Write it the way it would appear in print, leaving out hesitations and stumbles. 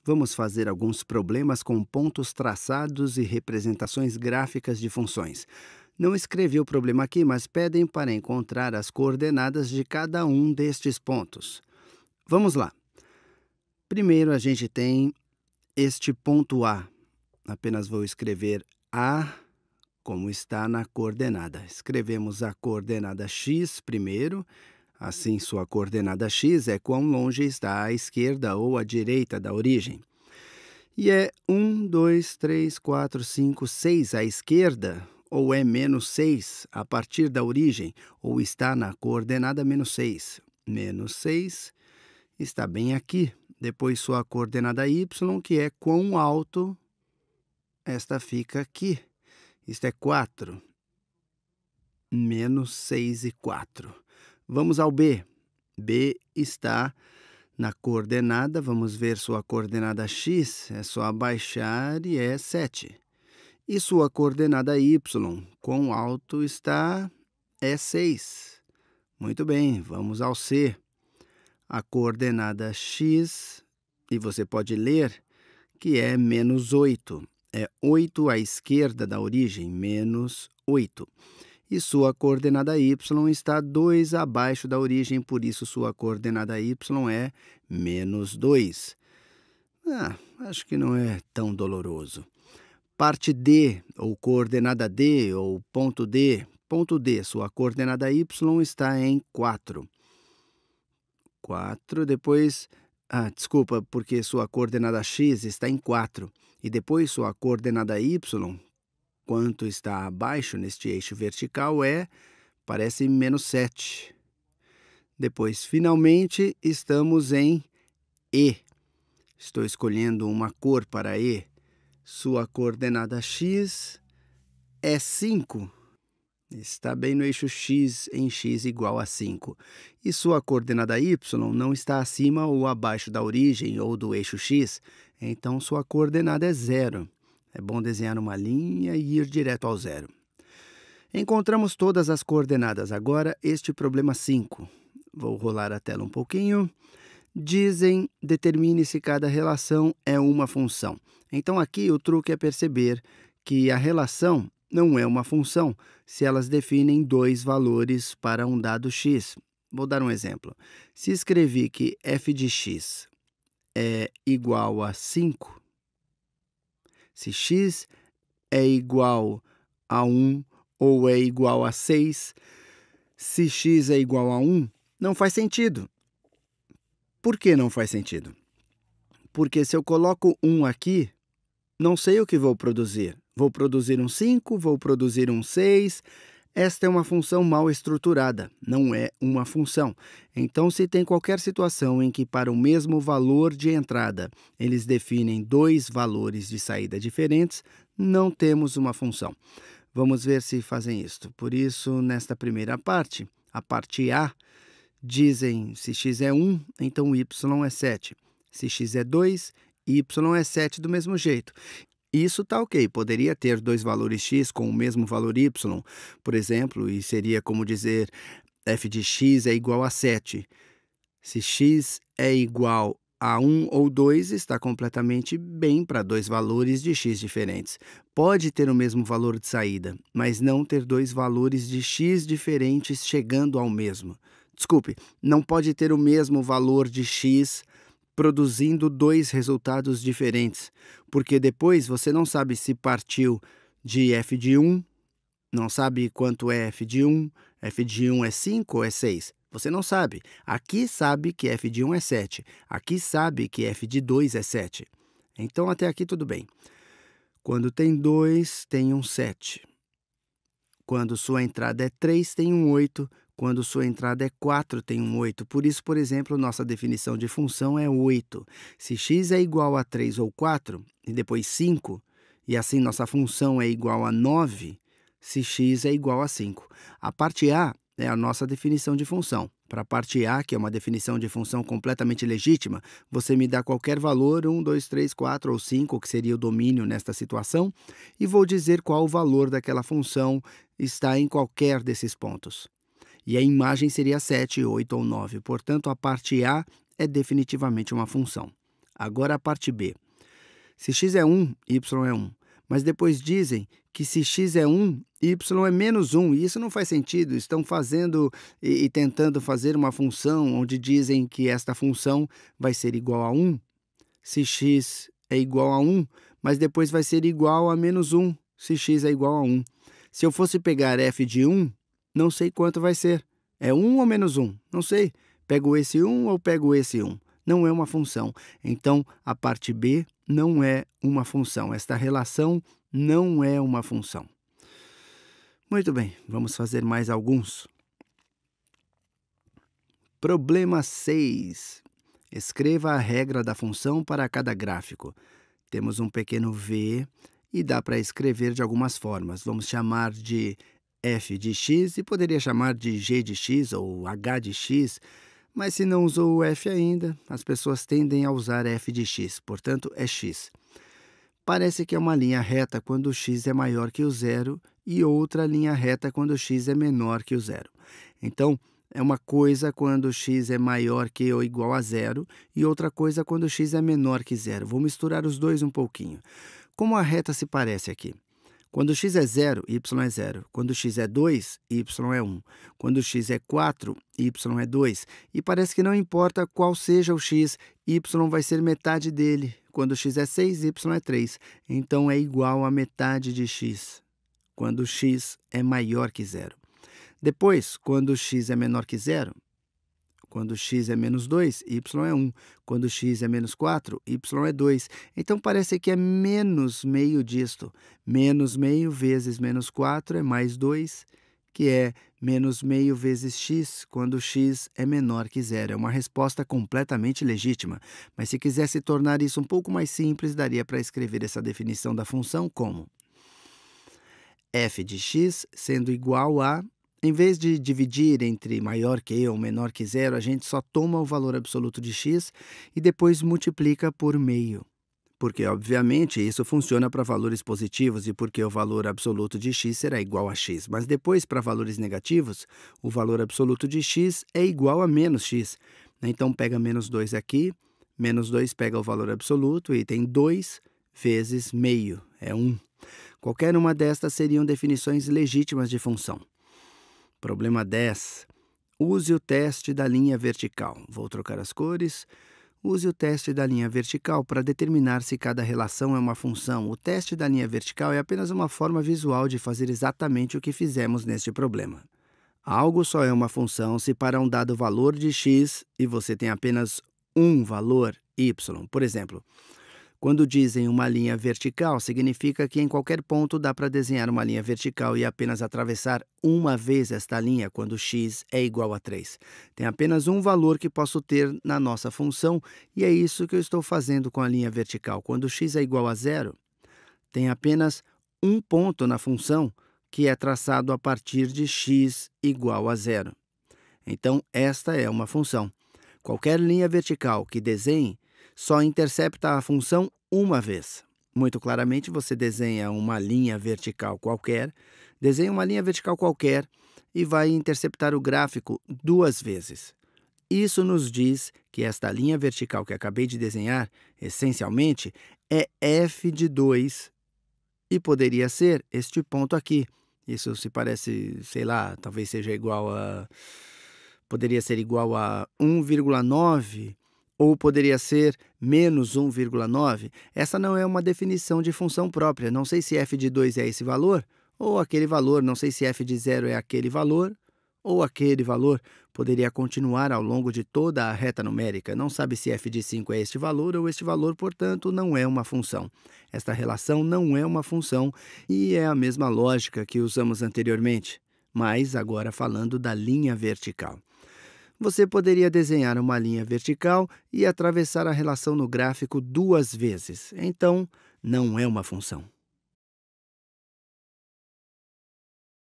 Vamos fazer alguns problemas com pontos traçados e representações gráficas de funções. Não escrevi o problema aqui, mas pedem para encontrar as coordenadas de cada um destes pontos. Vamos lá. Primeiro, a gente tem este ponto A. Apenas vou escrever A como está na coordenada. Escrevemos a coordenada x primeiro. Assim, sua coordenada x é quão longe está à esquerda ou à direita da origem. E é 1, 2, 3, 4, 5, 6 à esquerda, ou é menos 6 a partir da origem, ou está na coordenada menos 6. Menos 6 está bem aqui. Depois sua coordenada y, que é quão alto esta fica aqui. Isto é 4. Menos 6 e 4. Vamos ao B. B está na coordenada, vamos ver sua coordenada x, é só abaixar e é 7. E sua coordenada y, quão alto está, é 6. Muito bem, vamos ao C. A coordenada x, e você pode ler que é menos 8. É 8 à esquerda da origem, menos 8. E sua coordenada y está 2 abaixo da origem, por isso sua coordenada y é menos 2. Acho que não é tão doloroso. Parte D, ou coordenada D, ou ponto D. Ponto D, sua coordenada y está em 4. 4, depois... desculpa, porque sua coordenada x está em 4. E depois sua coordenada y, quanto está abaixo neste eixo vertical, parece menos 7. Depois, finalmente, estamos em E. Estou escolhendo uma cor para E. Sua coordenada x é 5. Está bem no eixo x em x igual a 5. E sua coordenada y não está acima ou abaixo da origem ou do eixo x, então sua coordenada é 0. É bom desenhar uma linha e ir direto ao 0. Encontramos todas as coordenadas. Agora, este problema 5. Vou rolar a tela um pouquinho. Dizem, determine se cada relação é uma função. Então, aqui o truque é perceber que a relação não é uma função se elas definem dois valores para um dado x. Vou dar um exemplo. Se escrevi que f de x é igual a 5, se x é igual a 1 ou é igual a 6, se x é igual a 1, não faz sentido. Por que não faz sentido? Porque se eu coloco 1 aqui, não sei o que vou produzir. Vou produzir um 5, vou produzir um 6. Esta é uma função mal estruturada, não é uma função. Então, se tem qualquer situação em que para o mesmo valor de entrada eles definem dois valores de saída diferentes, não temos uma função. Vamos ver se fazem isto. Por isso, nesta primeira parte, a parte A, dizem se x é 1, então y é 7. Se x é 2, y é 7 do mesmo jeito. Isso está ok, poderia ter dois valores x com o mesmo valor y, por exemplo, e seria como dizer f de x é igual a 7. Se x é igual a 1 ou 2, está completamente bem para dois valores de x diferentes. Pode ter o mesmo valor de saída, mas não ter dois valores de x diferentes chegando ao mesmo. Desculpe, não pode ter o mesmo valor de x produzindo dois resultados diferentes, porque depois você não sabe se partiu de f de 1, não sabe quanto é f de 1 é 5 ou é 6. Você não sabe. Aqui sabe que f de 1 é 7, aqui sabe que f de 2 é 7. Então, até aqui tudo bem. Quando tem 2, tem um 7. Quando sua entrada é 3, tem um 8. Quando sua entrada é 4, tem um 8. Por isso, por exemplo, nossa definição de função é 8. Se x é igual a 3 ou 4, e depois 5, e assim nossa função é igual a 9, se x é igual a 5. A parte A é a nossa definição de função. Para a parte A, que é uma definição de função completamente legítima, você me dá qualquer valor, 1, 2, 3, 4 ou 5, que seria o domínio nesta situação, e vou dizer qual o valor daquela função está em qualquer desses pontos. E a imagem seria 7, 8 ou 9. Portanto, a parte A é definitivamente uma função. Agora a parte B. Se x é 1, y é 1. Mas depois dizem que se x é 1, y é menos 1. E isso não faz sentido. Estão fazendo e tentando fazer uma função onde dizem que esta função vai ser igual a 1. Se x é igual a 1, mas depois vai ser igual a menos 1, se x é igual a 1. Se eu fosse pegar f de 1, não sei quanto vai ser. É 1 ou menos 1? Não sei. Pego esse 1 ou pego esse 1? Não é uma função. Então, a parte B não é uma função. Esta relação não é uma função. Muito bem, vamos fazer mais alguns. Problema 6. Escreva a regra da função para cada gráfico. Temos um pequeno v e dá para escrever de algumas formas. Vamos chamar de f de x e poderia chamar de g de x ou h de x, mas se não usou o f ainda, as pessoas tendem a usar f de x, portanto é x. Parece que é uma linha reta quando x é maior que o zero e outra linha reta quando x é menor que o zero. Então, é uma coisa quando x é maior que ou igual a zero e outra coisa quando x é menor que zero. Vou misturar os dois um pouquinho. Como a reta se parece aqui? Quando x é 0, y é 0. Quando x é 2, y é 1. Quando x é 4, y é 2. E parece que não importa qual seja o x, y vai ser metade dele. Quando x é 6, y é 3. Então, é igual a metade de x, quando x é maior que 0. Depois, quando x é menor que 0, quando x é menos 2, y é 1. Quando x é menos 4, y é 2. Então, parece que é menos meio disto. Menos meio vezes menos 4 é mais 2, que é menos meio vezes x, quando x é menor que 0. É uma resposta completamente legítima. Mas se quisesse tornar isso um pouco mais simples, daria para escrever essa definição da função como f de x sendo igual a... Em vez de dividir entre maior que ou menor que 0, a gente só toma o valor absoluto de x e depois multiplica por meio. Porque, obviamente, isso funciona para valores positivos e porque o valor absoluto de x será igual a x. Mas depois, para valores negativos, o valor absoluto de x é igual a menos x. Então, pega menos 2 aqui, menos 2 pega o valor absoluto e tem 2 vezes meio, é 1. Qualquer uma destas seriam definições legítimas de função. Problema 10. Use o teste da linha vertical. Vou trocar as cores. Use o teste da linha vertical para determinar se cada relação é uma função. O teste da linha vertical é apenas uma forma visual de fazer exatamente o que fizemos neste problema. Algo só é uma função se para um dado valor de x e você tem apenas um valor, y. Por exemplo, quando dizem uma linha vertical, significa que em qualquer ponto dá para desenhar uma linha vertical e apenas atravessar uma vez esta linha quando x é igual a 3. Tem apenas um valor que posso ter na nossa função e é isso que eu estou fazendo com a linha vertical. Quando x é igual a 0, tem apenas um ponto na função que é traçado a partir de x igual a 0. Então, esta é uma função. Qualquer linha vertical que desenhe só intercepta a função uma vez. Muito claramente, você desenha uma linha vertical qualquer, e vai interceptar o gráfico duas vezes. Isso nos diz que esta linha vertical que acabei de desenhar, essencialmente, é f de 2 e poderia ser este ponto aqui. Isso se parece, sei lá, talvez seja igual a... Poderia ser igual a 1,9 ou poderia ser menos 1,9. Essa não é uma definição de função própria. Não sei se f de 2 é esse valor ou aquele valor. Não sei se f de 0 é aquele valor ou aquele valor. Poderia continuar ao longo de toda a reta numérica. Não sabe se f de 5 é este valor ou este valor, portanto, não é uma função. Esta relação não é uma função e é a mesma lógica que usamos anteriormente, mas agora falando da linha vertical. Você poderia desenhar uma linha vertical e atravessar a relação no gráfico duas vezes. Então, não é uma função.